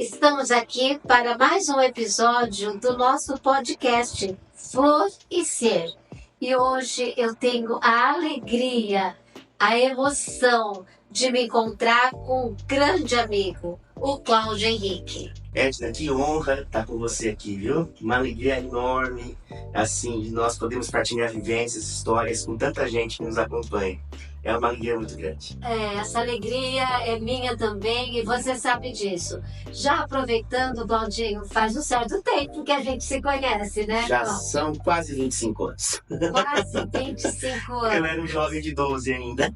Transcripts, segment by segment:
Estamos aqui para mais um episódio do nosso podcast Flor e Ser. E hoje eu tenho a alegria, a emoção de me encontrar com um grande amigo, o Cláudio Henrique. Edna, que honra estar com você aqui, viu? Uma alegria enorme, assim, nós podemos partilhar vivências, histórias com tanta gente que nos acompanha. É uma alegria muito grande. Essa alegria é minha também e você sabe disso. Já aproveitando, Claudinho, faz um certo tempo que a gente se conhece, né? Já são quase 25 anos. Quase 25 anos. Eu era um jovem de 12 ainda.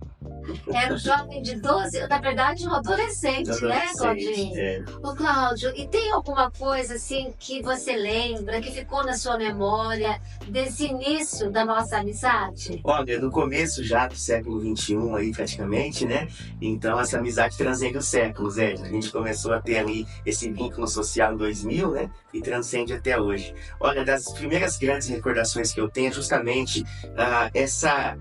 Era um jovem de 12, na verdade um adolescente, né, Claudinho? É. Ô, Cláudio, e tem alguma coisa assim que você lembra, que ficou na sua memória desse início da nossa amizade? Olha, no começo já do século XXI aí praticamente, né? Então essa amizade transcende os séculos, Edna. A gente começou a ter ali esse vínculo social em 2000, né? E transcende até hoje. Olha, das primeiras grandes recordações que eu tenho é justamente essa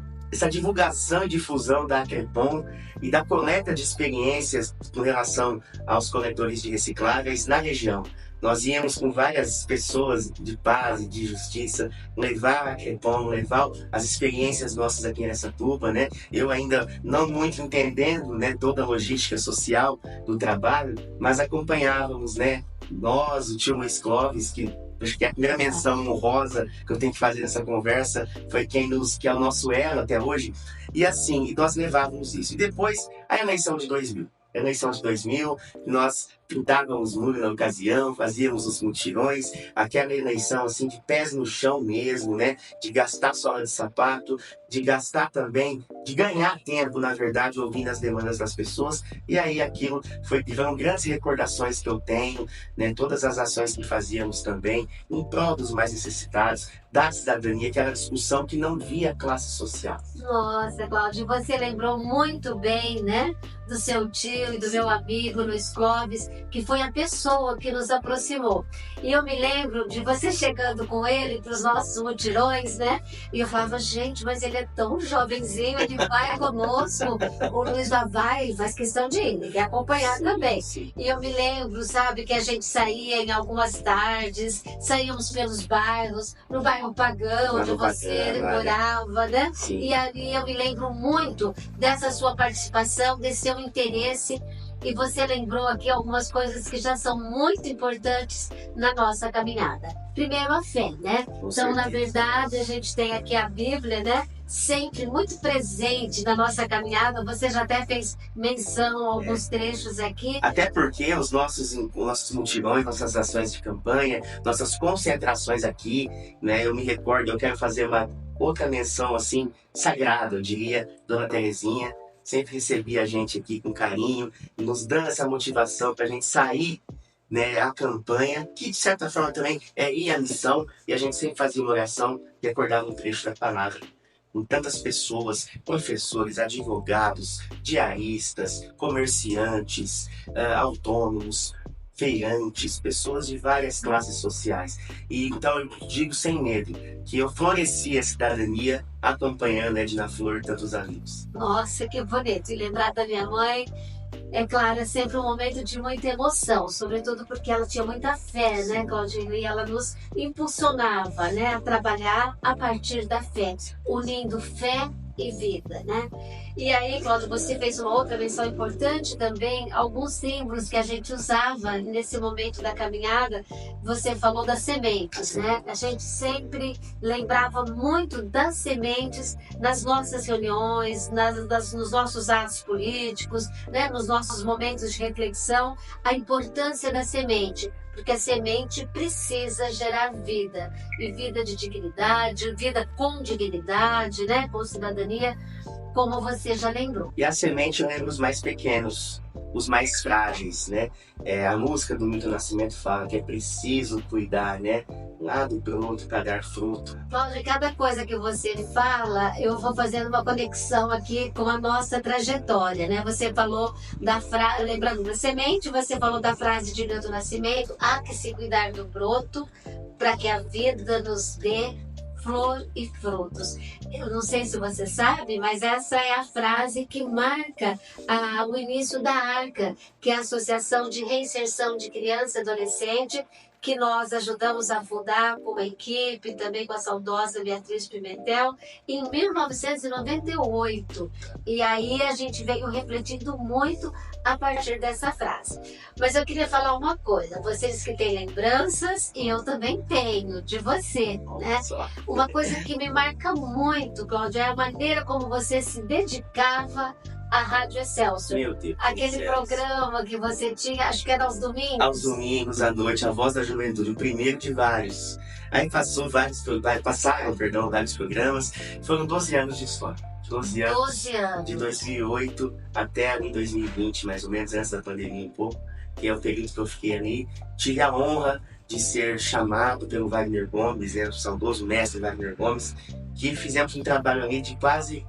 divulgação e difusão da Crepom e da coleta de experiências com relação aos coletores de recicláveis na região. Nós íamos com várias pessoas de paz e de justiça levar a Crepom, levar as experiências nossas aqui em Araçatuba, né? Eu ainda não muito entendendo, né, toda a logística social do trabalho, mas acompanhávamos, né? Nós, o tio Luiz Clóvis, que acho que a primeira menção honrosa que eu tenho que fazer nessa conversa foi que é o nosso elo até hoje. E assim, nós levávamos isso. E depois, a eleição de 2000. Nós pintávamos muro na ocasião, fazíamos os mutirões, aquela eleição assim de pés no chão mesmo, né? De gastar sola de sapato, de gastar também, de ganhar tempo, na verdade, ouvindo as demandas das pessoas. E aí aquilo foram grandes recordações que eu tenho, né? Todas as ações que fazíamos também em prol dos mais necessitados, da cidadania, que era a discussão que não via classe social. Nossa, Cláudio, você lembrou muito bem, né? Do seu tio e do meu amigo Luiz Clóvis, que foi a pessoa que nos aproximou. E eu me lembro de você chegando com ele para os nossos mutirões, né? E eu falava, gente, mas ele é tão jovenzinho, ele vai conosco. O Luiz vai, faz questão de ir, ele quer acompanhar também. Sim. E eu me lembro, sabe, que a gente saía em algumas tardes, saíamos pelos bairros, no bairro Pagão, onde você morava, né? Sim. E ali eu me lembro muito dessa sua participação, desse seu interesse. E você lembrou aqui algumas coisas que já são muito importantes na nossa caminhada. Primeiro, a fé, né? Então, na verdade, a gente tem aqui a Bíblia, né? Sempre muito presente na nossa caminhada. Você já até fez menção a alguns trechos aqui. Até porque os nossos mutirões, nossas ações de campanha, nossas concentrações aqui, né? Eu me recordo, eu quero fazer uma outra menção, assim, sagrada, eu diria, Dona Terezinha. Sempre recebia a gente aqui com carinho, nos dando essa motivação para a gente sair, né, a campanha, que de certa forma também ia a missão, e a gente sempre fazia uma oração e recordava um trecho da palavra. Com tantas pessoas, professores, advogados, diaristas, comerciantes, autônomos, feirantes, pessoas de várias classes sociais. E então eu digo sem medo que eu floresci a cidadania acompanhando a Edna Flor e tantos amigos. Nossa, que bonito! E lembrar da minha mãe, é claro, é sempre um momento de muita emoção, sobretudo porque ela tinha muita fé, né, Claudinho? E ela nos impulsionava, né, a trabalhar a partir da fé, unindo fé e vida, né? E aí, Cláudio, você fez uma outra menção importante também, alguns símbolos que a gente usava nesse momento da caminhada. Você falou das sementes, né? A gente sempre lembrava muito das sementes nas nossas reuniões, nos nossos atos políticos, né? Nos nossos momentos de reflexão, a importância da semente. Porque a semente precisa gerar vida, e vida de dignidade, vida com dignidade, né? Com cidadania, como você já lembrou. E a semente eu lembro os mais pequenos, os mais frágeis, né? A música do Milton Nascimento fala que é preciso cuidar, né? Um lado pelo outro para dar fruto. Cláudio, cada coisa que você fala, eu vou fazendo uma conexão aqui com a nossa trajetória, né? Você falou lembrando da semente, você falou da frase de Milton Nascimento, há que se cuidar do broto para que a vida nos dê flor e frutos. Eu não sei se você sabe, mas essa é a frase que marca o início da ARCA, que é a Associação de Reinserção de Criança e Adolescente, que nós ajudamos a fundar com a equipe, também com a saudosa Beatriz Pimentel, em 1998. E aí a gente veio refletindo muito a partir dessa frase. Mas eu queria falar uma coisa, vocês que têm lembranças, e eu também tenho, de você, né? Uma coisa que me marca muito, Cláudia, é a maneira como você se dedicava à Rádio Excelsior. Meu Deus. Aquele programa que você tinha, acho que era aos domingos. Aos domingos, à noite, a Voz da Juventude, o primeiro de vários. Aí passaram vários programas. Foram 12 anos de história. 12 anos. 12 anos. De 2008 até ali 2020, mais ou menos, antes da pandemia um pouco, que é o período que eu fiquei ali. Tive a honra de ser chamado pelo Wagner Gomes, o saudoso mestre Wagner Gomes, que fizemos um trabalho ali de quase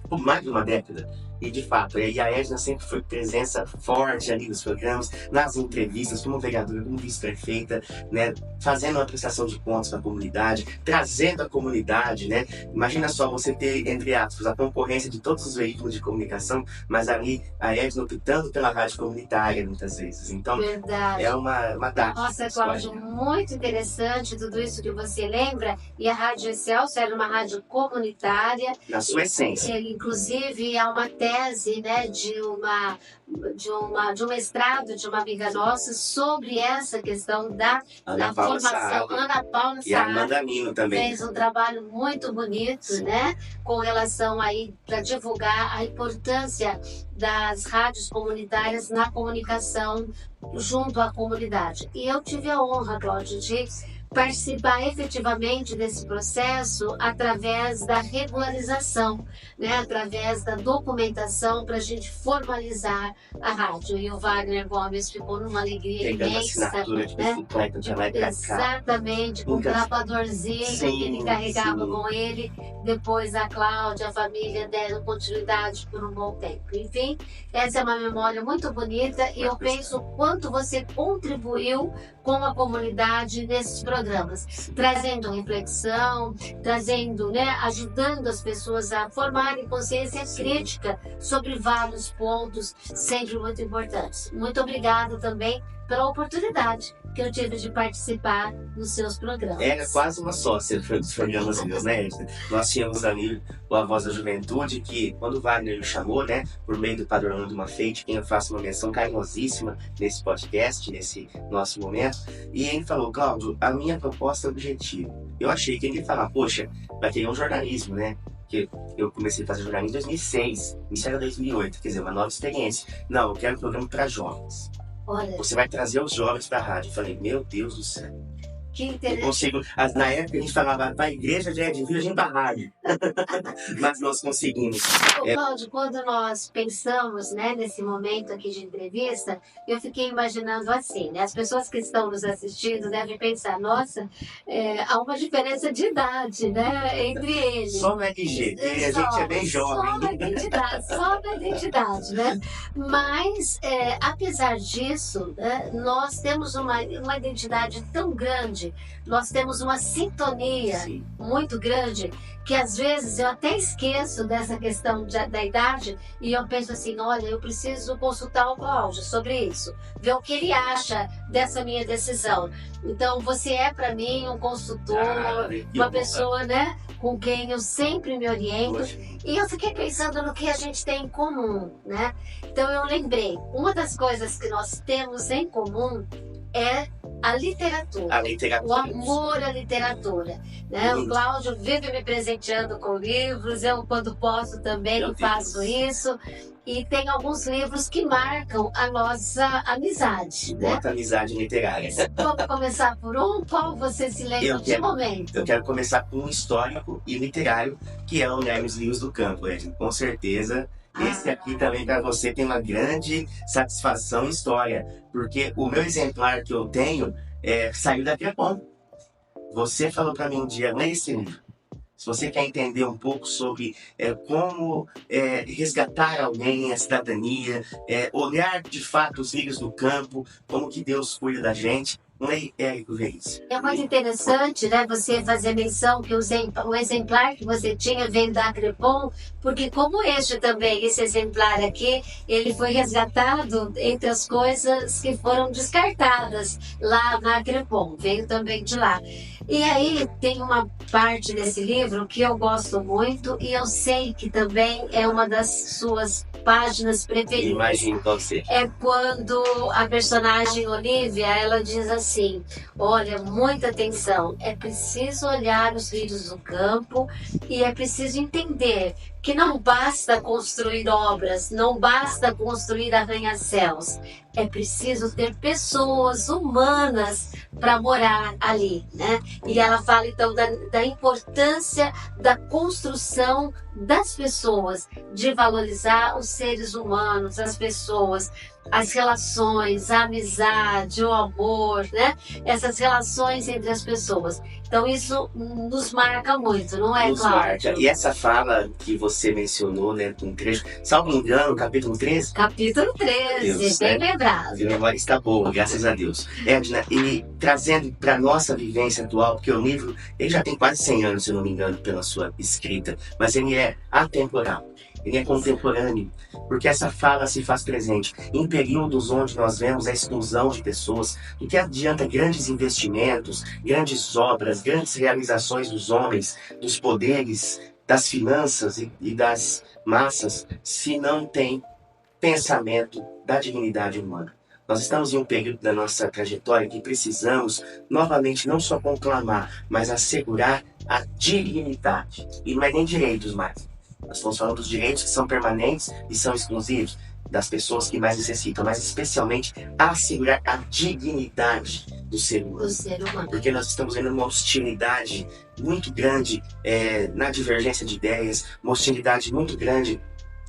mais de uma década. E de fato, a Edna sempre foi presença forte ali nos programas, nas entrevistas, como vereadora, como vice-prefeita, né, fazendo uma prestação de contas para a comunidade, trazendo a comunidade, né? Imagina só você ter, entre aspas, a concorrência de todos os veículos de comunicação, mas ali a Edna optando pela rádio comunitária muitas vezes. Então, verdade. É uma data. Nossa, Cláudio, muito interessante tudo isso que você lembra. E a Rádio Excelsior era uma rádio comunitária. Na sua essência. Inclusive, há uma tese, né, de um mestrado de uma amiga nossa sobre essa questão da formação. Ana Paula Saad. E a Amanda Mino também. Fez um trabalho muito bonito, sim, né, com relação aí para divulgar a importância das rádios comunitárias na comunicação junto à comunidade. E eu tive a honra, Cláudia, de participar efetivamente desse processo através da regularização, né? Através da documentação para a gente formalizar a rádio. E o Wagner Gomes ficou numa alegria imensa. Assinatura de bicicleta de lá e pra cá. Exatamente, com o grapadorzinho que ele carregava com ele. Depois a Cláudia, a família deram continuidade por um bom tempo. Enfim, essa é uma memória muito bonita e eu penso o quanto você contribuiu com a comunidade nesses programas, trazendo reflexão, trazendo, né, ajudando as pessoas a formarem consciência crítica sobre vários pontos, sempre muito importantes. Muito obrigada também pela oportunidade que eu tive de participar dos seus programas. Era quase uma sócia dos programas meus, né, Edna? Nós tínhamos ali a Voz da Juventude, que quando o Wagner me chamou, né, por meio do Padre Orlando Mafete, quem eu faço uma menção carinhosíssima nesse podcast, nesse nosso momento, e ele falou: Cláudio, a minha proposta é objetiva. Eu achei que ele ia falar: poxa, vai ter um jornalismo, né? Porque eu comecei a fazer jornalismo em 2006, isso era 2008, quer dizer, uma nova experiência. Não, eu quero um programa para jovens. Olha, você vai trazer os jovens para a rádio. Eu falei: meu Deus do céu. Que interessante. Eu consigo. Na época a gente falava: para a igreja de virgem para a rádio. Mas nós conseguimos. Cláudio, quando nós pensamos, né, nesse momento aqui de entrevista, eu fiquei imaginando assim, né? As pessoas que estão nos assistindo devem pensar: nossa, há uma diferença de idade, né, entre eles. Só no RG, a gente é bem jovem. Só na identidade, né? Mas, apesar disso, né, nós temos uma identidade tão grande, nós temos uma sintonia, sim, muito grande, que às vezes eu até esqueço dessa questão da idade e eu penso assim: olha, eu preciso consultar o Cláudio sobre isso, ver o que ele acha dessa minha decisão. Então você é para mim um consultor, uma pessoa, né, com quem eu sempre me oriento. E eu fiquei pensando no que a gente tem em comum, né? Então eu lembrei, uma das coisas que nós temos em comum é a literatura. O amor à literatura, né? O Cláudio vive me presenteando com livros, eu quando posso também faço isso. E tem alguns livros que marcam a nossa amizade, né? Bota amizade literária. Vamos começar por um? Qual você se lembra de momento? Eu quero começar por um histórico e literário, que é o Hermes Rios do Campo, Edna. Com certeza, esse aqui também para você tem uma grande satisfação em história, porque o meu exemplar que eu tenho saiu da Crepom. Você falou para mim um dia: lê esse livro. Se você quer entender um pouco sobre como resgatar alguém, a cidadania, olhar de fato os filhos do campo, como que Deus cuida da gente, Lei Érico Reis. É muito interessante, né, você fazer menção que o exemplar que você tinha veio da Crepom, porque como esse exemplar aqui, ele foi resgatado entre as coisas que foram descartadas lá na Crepom, veio também de lá. E aí tem uma parte desse livro que eu gosto muito e eu sei que também é uma das suas páginas preferidas. Imagino qual seja. É quando a personagem Olivia, ela diz assim, olha, muita atenção, é preciso olhar os lírios do campo e é preciso entender que não basta construir obras, não basta construir arranha-céus, é preciso ter pessoas humanas para morar ali, né? E ela fala então da importância da construção das pessoas, de valorizar os seres humanos, as pessoas, as relações, a amizade, o amor, né? Essas relações entre as pessoas. Então isso nos marca muito, não é, Nos Cláudio? marca. E essa fala que você mencionou, né, um trecho, salvo engano, capítulo 13? Capítulo 13, Deus, bem né? lembrado. A memória está boa, graças a Deus. Edna, e trazendo para nossa vivência atual, porque o livro ele já tem quase 100 anos, se eu não me engano, pela sua escrita, mas ele é atemporal. Ele é contemporâneo, porque essa fala se faz presente em períodos onde nós vemos a explosão de pessoas, do que adianta grandes investimentos, grandes obras, grandes realizações dos homens, dos poderes, das finanças e das massas, se não tem pensamento da dignidade humana. Nós estamos em um período da nossa trajetória que precisamos novamente não só conclamar, mas assegurar a dignidade. E não é nem direitos mais. Nós estamos falando dos direitos que são permanentes e são exclusivos das pessoas que mais necessitam, mas especialmente assegurar a dignidade do ser humano. Do ser humano. Porque nós estamos vendo uma hostilidade muito grande na divergência de ideias, uma hostilidade muito grande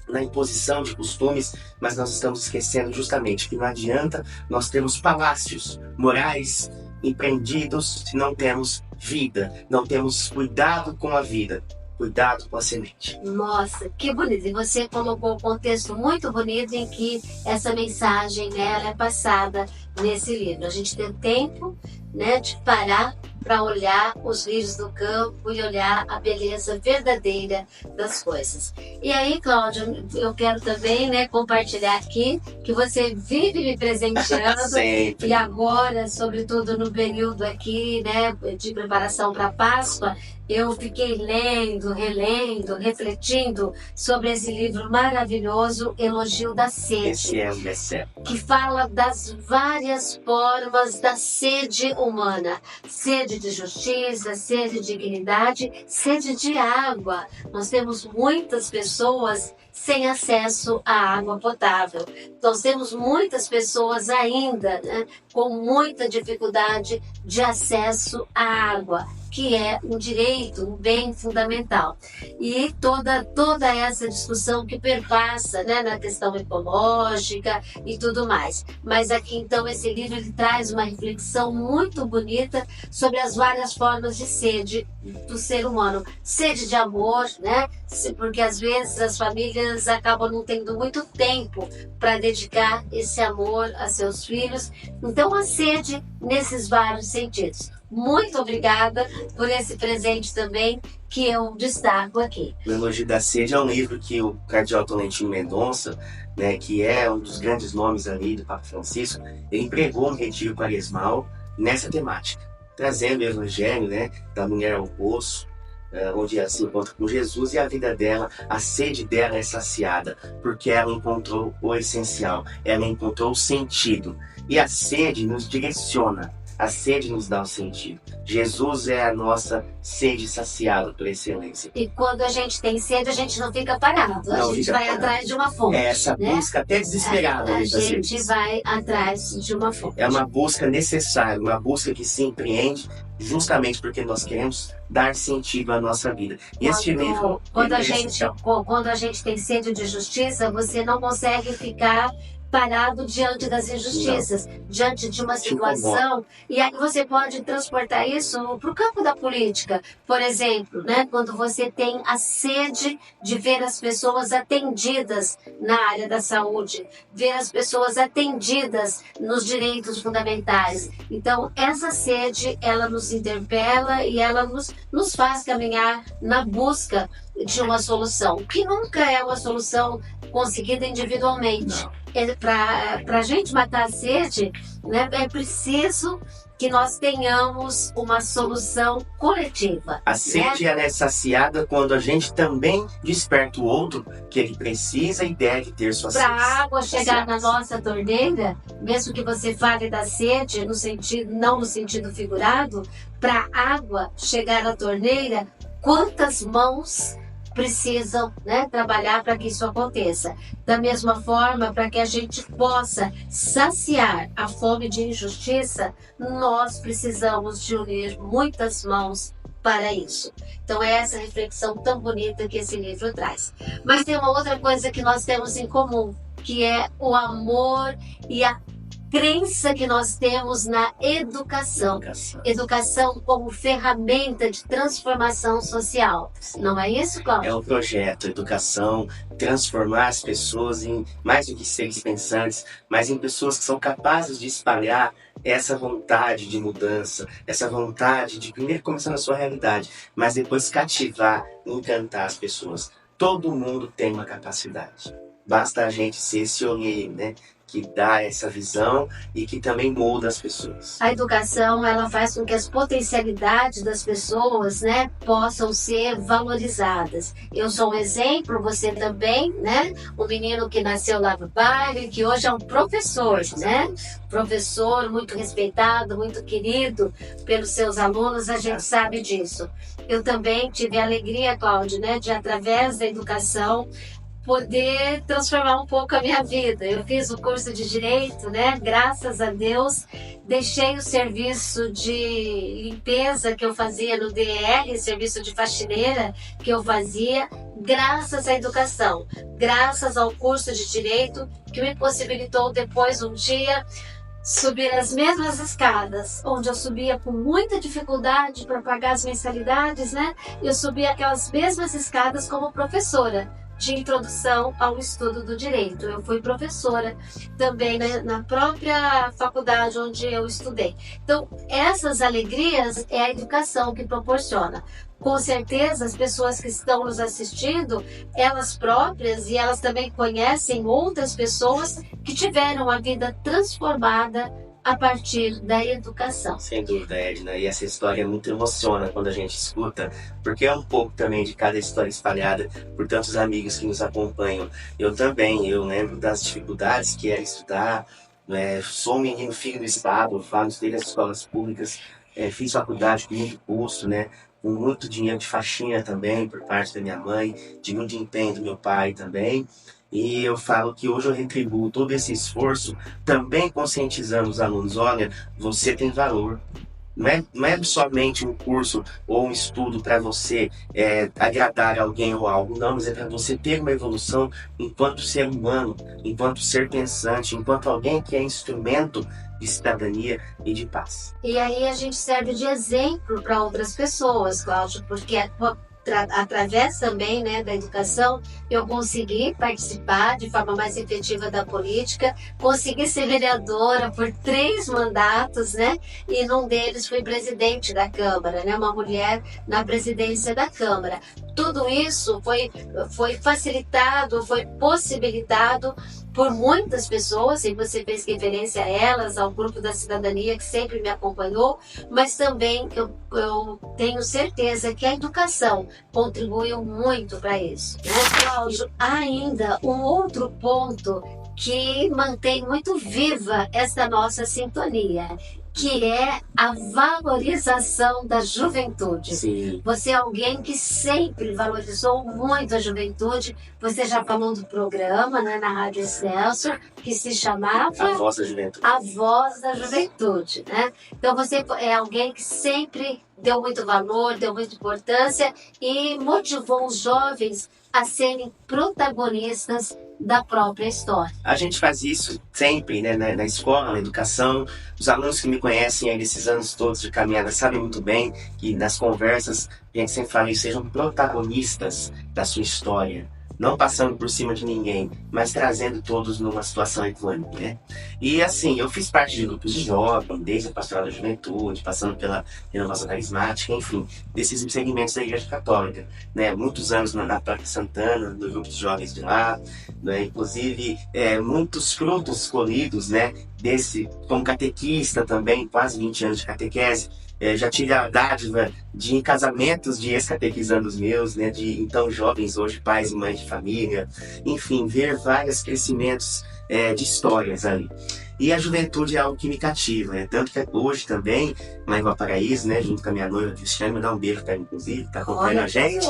na imposição de costumes, mas nós estamos esquecendo justamente que não adianta nós termos palácios morais empreendidos se não temos vida, não temos cuidado com a vida. Cuidado com a semente. Nossa, que bonito. E você colocou um contexto muito bonito em que essa mensagem, né, ela é passada nesse livro. A gente tem tempo, né, de parar para olhar os lírios do campo e olhar a beleza verdadeira das coisas. E aí, Cláudio, eu quero também, né, compartilhar aqui que você vive me presenteando Sempre. e agora, sobretudo no período aqui, né, de preparação para a Páscoa, eu fiquei lendo, relendo, refletindo sobre esse livro maravilhoso, Elogio da Sede. Esse é um best-seller. Que fala das várias formas da sede humana. Sede de justiça, sede de dignidade, sede de água. Nós temos muitas pessoas sem acesso à água potável. Nós temos muitas pessoas ainda, né, com muita dificuldade de acesso à água, que é um direito, um bem fundamental. E toda essa discussão que perpassa, né, na questão ecológica e tudo mais. Mas aqui, então, esse livro ele traz uma reflexão muito bonita sobre as várias formas de sede do ser humano. Sede de amor, né? Porque às vezes as famílias acabam não tendo muito tempo para dedicar esse amor a seus filhos. Então, a sede nesses vários sentidos. Muito obrigada por esse presente também que eu destaco aqui. O Elogio da Sede é um livro que o cardeal Tolentino Mendonça, né, que é um dos grandes nomes ali do Papa Francisco, ele empregou no retiro quaresmal nessa temática, trazendo o evangelho, né, da mulher ao poço, onde ela se encontra com Jesus e a vida dela, a sede dela é saciada, porque ela encontrou o essencial, ela encontrou o sentido. E a sede nos direciona. A sede nos dá o sentido. Jesus é a nossa sede saciada por excelência. E quando a gente tem sede, a gente não fica parado. A gente vai atrás de uma fonte. É essa busca até desesperada. A gente vai atrás de uma fonte. É uma busca necessária, uma busca que se empreende justamente porque nós queremos dar sentido à nossa vida. E este livro... Quando a gente tem sede de justiça, você não consegue ficar parado diante das injustiças, diante de uma situação, e aí você pode transportar isso para o campo da política. Por exemplo, né, quando você tem a sede de ver as pessoas atendidas na área da saúde, ver as pessoas atendidas nos direitos fundamentais. Então, essa sede, ela nos interpela e ela nos faz caminhar na busca de uma solução, que nunca é uma solução conseguida individualmente. Para a gente matar a sede, né, é preciso que nós tenhamos uma solução coletiva. A sede, ela é saciada quando a gente também desperta o outro que ele precisa e deve ter sua sede. Para a água chegar na nossa torneira, mesmo que você fale da sede, não no sentido figurado, para a água chegar à torneira, quantas mãos precisam, né, trabalhar para que isso aconteça. Da mesma forma, para que a gente possa saciar a fome de injustiça, nós precisamos de unir muitas mãos para isso. Então é essa reflexão tão bonita que esse livro traz. Mas tem uma outra coisa que nós temos em comum, que é o amor e a crença que nós temos na educação. Educação como ferramenta de transformação social. Não é isso, Cláudio? É um projeto, educação, transformar as pessoas em mais do que seres pensantes, mas em pessoas que são capazes de espalhar essa vontade de mudança, essa vontade de primeiro começar na sua realidade, mas depois cativar, encantar as pessoas. Todo mundo tem uma capacidade. Basta a gente ser esse olheiro, né, que dá essa visão e que também molda as pessoas. A educação, ela faz com que as potencialidades das pessoas, né, possam ser valorizadas. Eu sou um exemplo, você também, né? Um menino que nasceu lá no bairro, que hoje é um professor, né? Professor muito respeitado, muito querido pelos seus alunos, a gente sabe disso. Eu também tive a alegria, Cláudio, né, de através da educação poder transformar um pouco a minha vida. Eu fiz o curso de Direito, né? Graças a Deus, deixei o serviço de limpeza que eu fazia no DER, serviço de faxineira que eu fazia, graças à educação, graças ao curso de Direito, que me possibilitou depois, um dia, subir as mesmas escadas, onde eu subia com muita dificuldade para pagar as mensalidades, né? Eu subia aquelas mesmas escadas como professora de introdução ao estudo do direito. Eu fui professora também, né, na própria faculdade onde eu estudei. Então, essas alegrias é a educação que proporciona. Com certeza, as pessoas que estão nos assistindo, elas próprias e elas também conhecem outras pessoas que tiveram a vida transformada a partir da educação. Sem dúvida, Edna, e essa história muito emociona quando a gente escuta, porque é um pouco também de cada história espalhada por tantos amigos que nos acompanham. Eu lembro das dificuldades que era estudar, né? Sou um menino filho do Estado, estudei nas escolas públicas, fiz faculdade com muito custo, né? Com muito dinheiro de faxina também, por parte da minha mãe, de muito empenho do meu pai também. E eu falo que hoje eu retribuo todo esse esforço também conscientizando os alunos, olha, você tem valor. Não é somente um curso ou um estudo para você agradar alguém ou algo, não, mas é para você ter uma evolução enquanto ser humano, enquanto ser pensante, enquanto alguém que é instrumento de cidadania e de paz. E aí a gente serve de exemplo para outras pessoas, Cláudio, porque através também, né, da educação, eu consegui participar de forma mais efetiva da política, consegui ser vereadora por 3 mandatos, né, e num deles fui presidente da Câmara, né, uma mulher na presidência da Câmara. Tudo isso foi facilitado, foi possibilitado por muitas pessoas, e você fez referência a elas, ao grupo da cidadania que sempre me acompanhou, mas também eu tenho certeza que a educação contribuiu muito para isso, né, Cláudio? Há ainda um outro ponto que mantém muito viva esta nossa sintonia, que é a valorização da juventude. Sim. Você é alguém que sempre valorizou muito a juventude. Você já falou do programa, né, na Rádio Excelsior, que se chamava A Voz da Juventude. A Voz da Juventude, né? Então você é alguém que sempre deu muito valor, deu muita importância e motivou os jovens a serem protagonistas da própria história. A gente faz isso sempre, né, na escola, na educação. Os alunos que me conhecem aí nesses anos todos de caminhada sabem muito bem que nas conversas a gente sempre fala isso, sejam protagonistas da sua história. Não passando por cima de ninguém, mas trazendo todos numa situação equânime, né? E assim, eu fiz parte de grupos de jovens, desde a Pastoral da Juventude, passando pela Renovação Carismática, enfim, desses segmentos da Igreja Católica, né? Muitos anos na Placa Santana, no grupo de jovens de lá, né? Inclusive, muitos frutos colhidos, né? Como catequista também, quase 20 anos de catequese. Já tive a dádiva de em casamentos de ex-catequizandos meus, né, de então jovens, hoje pais e mães de família, enfim, ver vários crescimentos de histórias ali. E a juventude é algo que me cativa, né? Tanto que hoje também, lá em Valparaíso, né, junto com a minha noiva Cristiane, me dá um beijo para ela, inclusive, tá acompanhando a gente.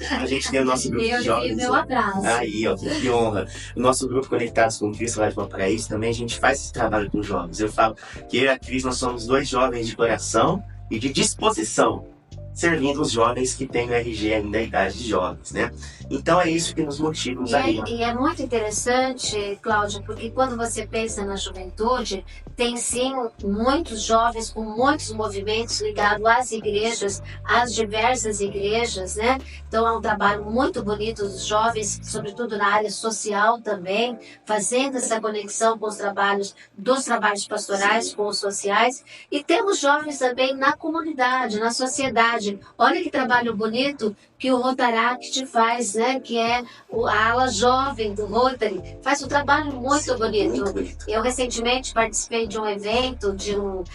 A gente tem o nosso grupo de jovens. Meu abraço. Aí, ó, que honra. O nosso grupo Conectados com Cristo lá de Valparaíso também, a gente faz esse trabalho com jovens. Eu falo que eu e a Cris, nós somos 2 jovens de coração e de disposição, servindo os jovens que têm o RG ainda da idade de jovens, né? Então é isso que nos motiva, nos anima. E é muito interessante, Cláudia, porque quando você pensa na juventude, tem sim muitos jovens com muitos movimentos ligados às igrejas, às diversas igrejas, né? Então é um trabalho muito bonito dos jovens, sobretudo na área social também, fazendo essa conexão com os trabalhos, dos trabalhos pastorais, sim, com os sociais. E temos jovens também na comunidade, na sociedade. Olha que trabalho bonito que o Rotaract faz, né? Que é a ala jovem do Rotary, faz um trabalho muito bonito. Eu recentemente participei de um evento, de um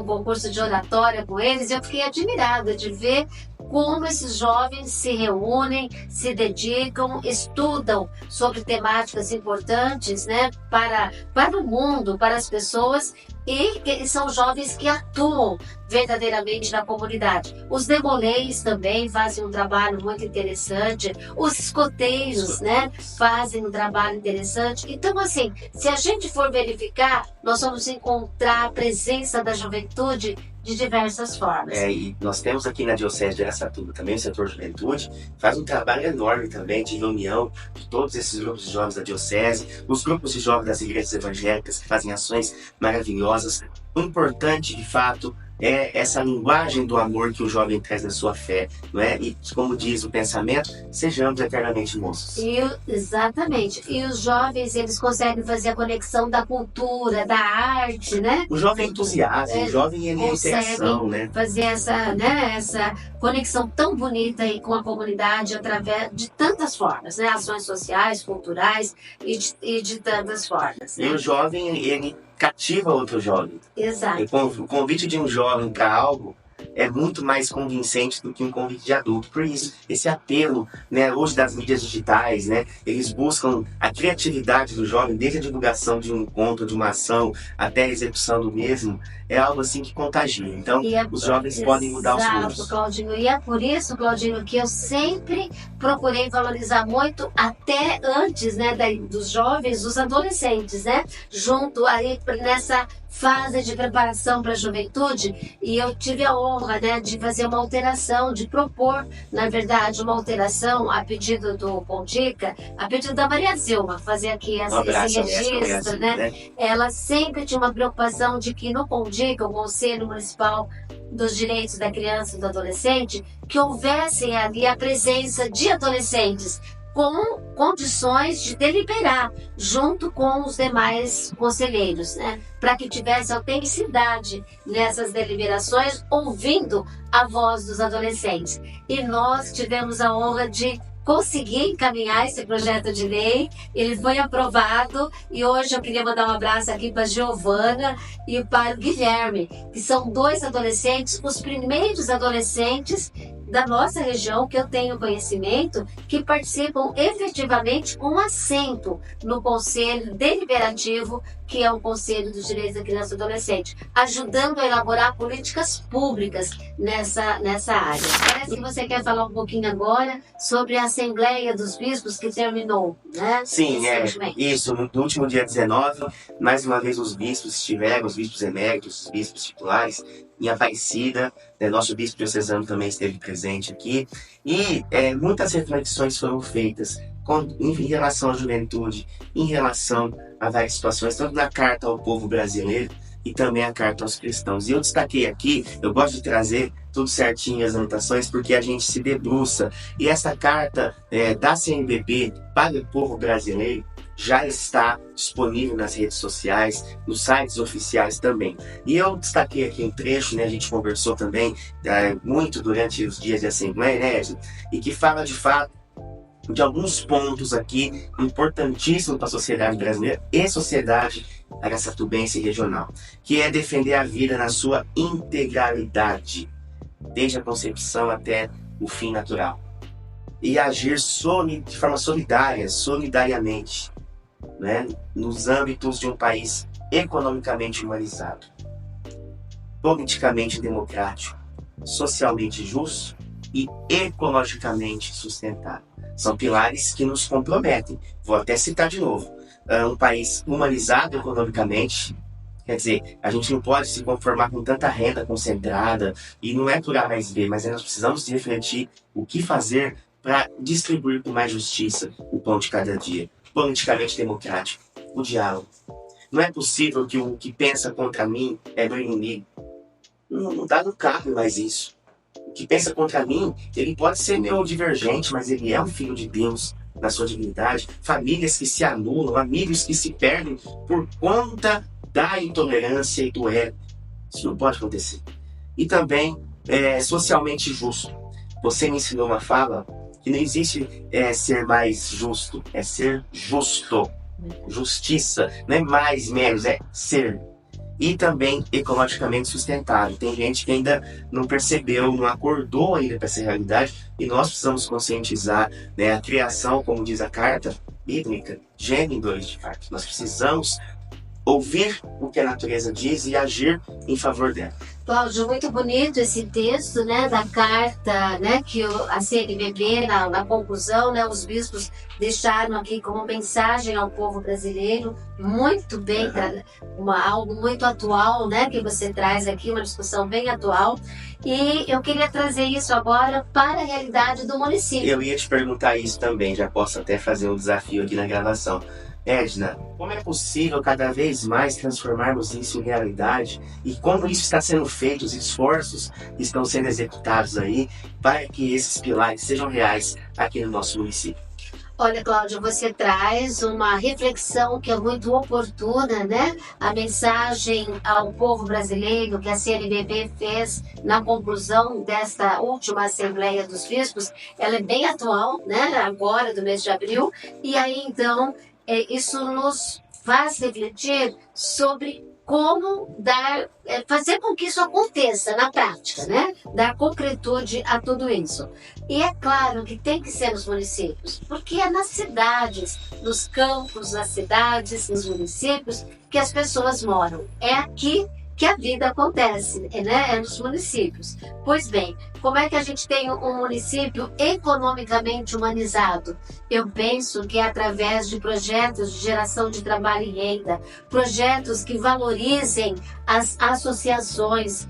concurso de oratória com eles, e eu fiquei admirada de ver como esses jovens se reúnem, se dedicam, estudam sobre temáticas importantes, né, para o mundo, para as pessoas, e que são jovens que atuam verdadeiramente na comunidade. Os demolês também fazem um trabalho muito interessante, os escoteiros, né, fazem um trabalho interessante. Então, assim, se a gente for verificar, nós vamos encontrar a presença da juventude de diversas formas. E nós temos aqui na Diocese de Araçatuba também o setor juventude, faz um trabalho enorme também de reunião de todos esses grupos de jovens da Diocese, os grupos de jovens das igrejas evangélicas que fazem ações maravilhosas. O importante, de fato, é essa linguagem do amor que o jovem traz na sua fé, não é? E como diz o pensamento, sejamos eternamente moços. Exatamente. E os jovens, eles conseguem fazer a conexão da cultura, da arte, né? O jovem entusiasma, o jovem ele é interação, né? Fazer essa conexão tão bonita aí com a comunidade através de tantas formas, né? Ações sociais, culturais e de tantas formas. Né? E o jovem, ele cativa outro jovem. Exato. O convite de um jovem para algo é muito mais convincente do que um convite de adulto. Por isso, esse apelo, né, hoje das mídias digitais, né, eles buscam a criatividade do jovem, desde a divulgação de um encontro, de uma ação, até a execução do mesmo, é algo assim que contagia. Então, os jovens podem mudar os mundos. Claudinho. E é por isso, Claudinho, que eu sempre procurei valorizar muito, até antes, né, dos jovens, os adolescentes, né, junto aí nessa fase de preparação para a juventude, e eu tive a honra, né, de fazer uma alteração, de propor, na verdade, uma alteração a pedido do Pondica, a pedido da Maria Zilma, fazer aqui esse registro, né? Ela sempre tinha uma preocupação de que no Pondica, o Conselho Municipal dos Direitos da Criança e do Adolescente, que houvesse ali a presença de adolescentes com condições de deliberar junto com os demais conselheiros, né? Para que tivesse autenticidade nessas deliberações, ouvindo a voz dos adolescentes. E nós tivemos a honra de conseguir encaminhar esse projeto de lei, ele foi aprovado, e hoje eu queria mandar um abraço aqui para a Giovana e para o Guilherme, que são 2 adolescentes, os primeiros adolescentes da nossa região, que eu tenho conhecimento, que participam efetivamente com assento no Conselho Deliberativo, que é o Conselho dos Direitos da Criança e do Adolescente, ajudando a elaborar políticas públicas nessa área. Parece que você quer falar um pouquinho agora sobre a Assembleia dos Bispos que terminou, né? Sim, isso. No último dia 19, mais uma vez os bispos estiveram, os bispos eméritos, os bispos titulares, em Aparecida, né? Nosso bispo diocesano também esteve presente aqui, e muitas reflexões foram feitas em relação à juventude, em relação a várias situações, tanto na carta ao povo brasileiro e também a carta aos cristãos. E eu destaquei aqui, eu gosto de trazer tudo certinho as anotações, porque a gente se debruça. E essa carta da CNBB para o povo brasileiro já está disponível nas redes sociais, nos sites oficiais também. E eu destaquei aqui um trecho, né, a gente conversou também muito durante os dias de Assembleia, né, e que fala de fato de alguns pontos aqui importantíssimos para a sociedade brasileira e sociedade araçatubense regional, que é defender a vida na sua integralidade, desde a concepção até o fim natural, e agir de forma solidariamente, né, nos âmbitos de um país economicamente humanizado, politicamente democrático, socialmente justo e ecologicamente sustentável. São pilares que nos comprometem. Vou até citar de novo. Um país humanizado economicamente, quer dizer, a gente não pode se conformar com tanta renda concentrada, e não é por A mais B, mas nós precisamos refletir o que fazer para distribuir com mais justiça o pão de cada dia. Politicamente democrático, o diálogo. Não é possível que o que pensa contra mim é meu inimigo. Não dá, não cabe mais isso. O que pensa contra mim, ele pode ser meu divergente, mas ele é um filho de Deus na sua dignidade. Famílias que se anulam, amigos que se perdem por conta da intolerância e do ego. Isso não pode acontecer. E também socialmente justo. Você me ensinou uma fala que não existe ser mais justo, é ser justo. Justiça, não é mais, menos, é ser. E também ecologicamente sustentável. Tem gente que ainda não percebeu, não acordou ainda para essa realidade, e nós precisamos conscientizar, né, a criação, como diz a carta bíblica, geme em dores de parto. Nós precisamos ouvir o que a natureza diz e agir em favor dela. Cláudio, muito bonito esse texto, né, da carta, né, que a CNBB, na conclusão, né, os bispos deixaram aqui como mensagem ao povo brasileiro, muito bem, algo muito atual, né, que você traz aqui, uma discussão bem atual, e eu queria trazer isso agora para a realidade do município. Eu ia te perguntar isso também, já posso até fazer um desafio aqui na gravação. Edna, como é possível cada vez mais transformarmos isso em realidade, e como isso está sendo feito, os esforços que estão sendo executados aí para que esses pilares sejam reais aqui no nosso município? Olha, Cláudio, você traz uma reflexão que é muito oportuna, né? A mensagem ao povo brasileiro que a CNBB fez na conclusão desta última Assembleia dos Bispos, ela é bem atual, né? Agora, do mês de abril, e aí, então, isso nos faz refletir sobre como fazer com que isso aconteça na prática, né? Dar concretude a tudo isso. E é claro que tem que ser nos municípios, porque é nas cidades, nos campos, nas cidades, nos municípios que as pessoas moram. É aqui que a vida acontece, né? É nos municípios. Pois bem, como é que a gente tem um município economicamente humanizado? Eu penso que é através de projetos de geração de trabalho e renda, projetos que valorizem as associações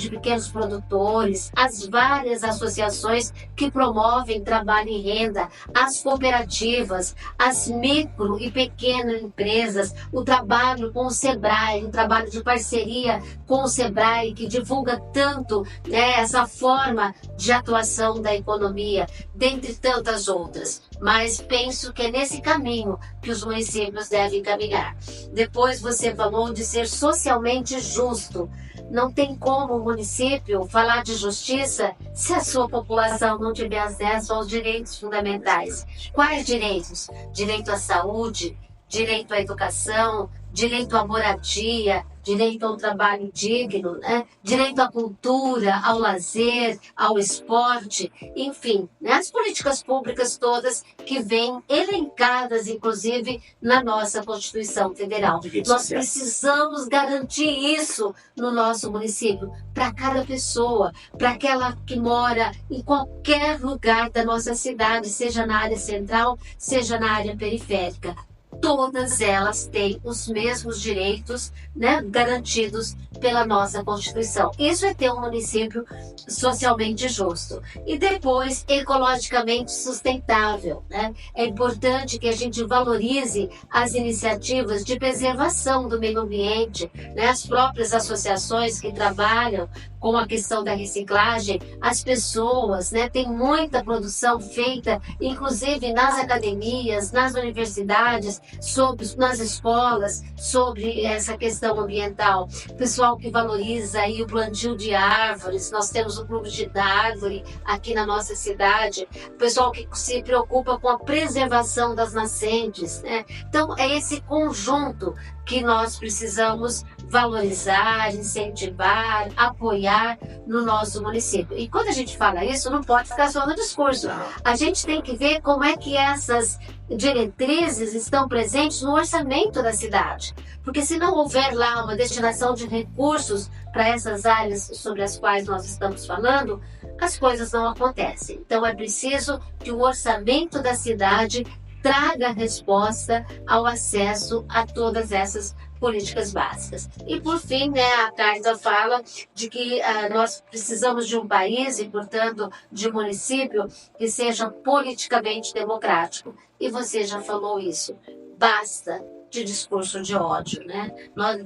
de pequenos produtores, as várias associações que promovem trabalho e renda, as cooperativas, as micro e pequenas empresas, o trabalho com o SEBRAE, o trabalho de parceria com o SEBRAE, que divulga tanto, né, essa forma de atuação da economia, dentre tantas outras. Mas penso que é nesse caminho que os municípios devem caminhar. Depois você falou de ser socialmente justo. Não tem como o município falar de justiça se a sua população não tiver acesso aos direitos fundamentais. Quais direitos? Direito à saúde, direito à educação, direito à moradia, direito ao trabalho digno, né? Direito à cultura, ao lazer, ao esporte, enfim, né? As políticas públicas todas que vêm elencadas, inclusive, na nossa Constituição Federal. Nós precisamos garantir isso no nosso município, para cada pessoa, para aquela que mora em qualquer lugar da nossa cidade, seja na área central, seja na área periférica. todas elas têm os mesmos direitos, né, garantidos pela nossa Constituição. Isso é ter um município socialmente justo. E depois, ecologicamente sustentável, né? É importante que a gente valorize as iniciativas de preservação do meio ambiente, né? As próprias associações que trabalham com a questão da reciclagem, as pessoas, né? Tem muita produção feita, inclusive nas academias, nas universidades, nas escolas, sobre essa questão ambiental. Pessoal que valoriza aí o plantio de árvores, nós temos o Clube de Árvore aqui na nossa cidade, pessoal que se preocupa com a preservação das nascentes, né? Então é esse conjunto que nós precisamos valorizar, incentivar, apoiar no nosso município. E quando a gente fala isso, não pode ficar só no discurso. A gente tem que ver como é que essas diretrizes estão presentes no orçamento da cidade. Porque se não houver lá uma destinação de recursos para essas áreas sobre as quais nós estamos falando, as coisas não acontecem. Então é preciso que o orçamento da cidade traga resposta ao acesso a todas essas políticas básicas. E por fim, né, a carta fala de que nós precisamos de um país e, portanto, de um município que seja politicamente democrático. E você já falou isso. Basta de discurso de ódio, né?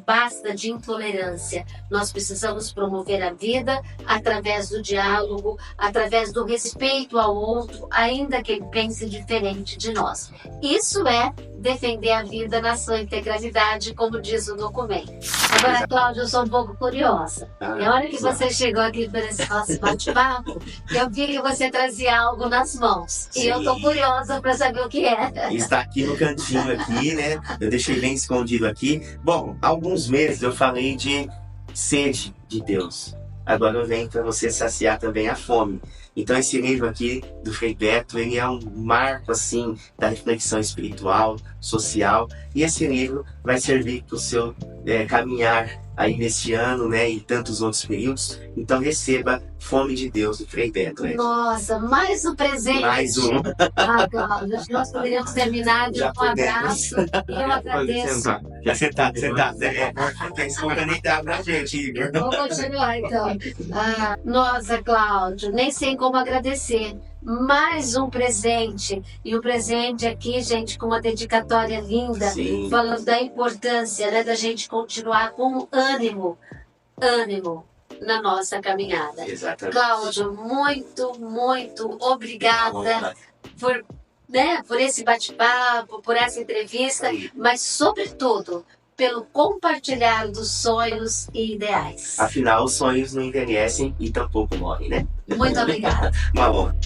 Basta de intolerância. Nós precisamos promover a vida através do diálogo, através do respeito ao outro, ainda que ele pense diferente de nós. Isso é defender a vida na sua integralidade, como diz o documento. Agora, Cláudia, eu sou um pouco curiosa. E a hora que você chegou aqui para esse nosso bate-papo, eu vi que você trazia algo nas mãos. Sim. E eu estou curiosa para saber o que é. Está aqui no cantinho aqui, né? Eu deixei bem escondido aqui. Bom, há alguns meses eu falei de sede de Deus. Agora eu venho para você saciar também a fome. Então esse livro aqui do Frei Beto, ele é um marco assim da reflexão espiritual, social, e esse livro vai servir para o seu caminhar aí neste ano, né, e tantos outros períodos. Então receba Fome de Deus do Frei Beto. Nossa, mais um presente. Mais um. Cláudia, nós poderíamos terminar de um abraço. E eu agradeço. Já sentado. Tem que organizar pra gente, Igor. Vamos continuar então. Nossa, Cláudio, nem sei como agradecer. Mais um presente. E o presente aqui, gente, com uma dedicatória linda. Sim. Falando da importância, né, da gente continuar com ânimo na nossa caminhada. Exatamente. Cláudio, muito obrigada por esse bate-papo, por essa entrevista, mas sobretudo pelo compartilhar dos sonhos e ideais. Afinal, os sonhos não envelhecem e tampouco morrem, né? Muito obrigada. Uma honra.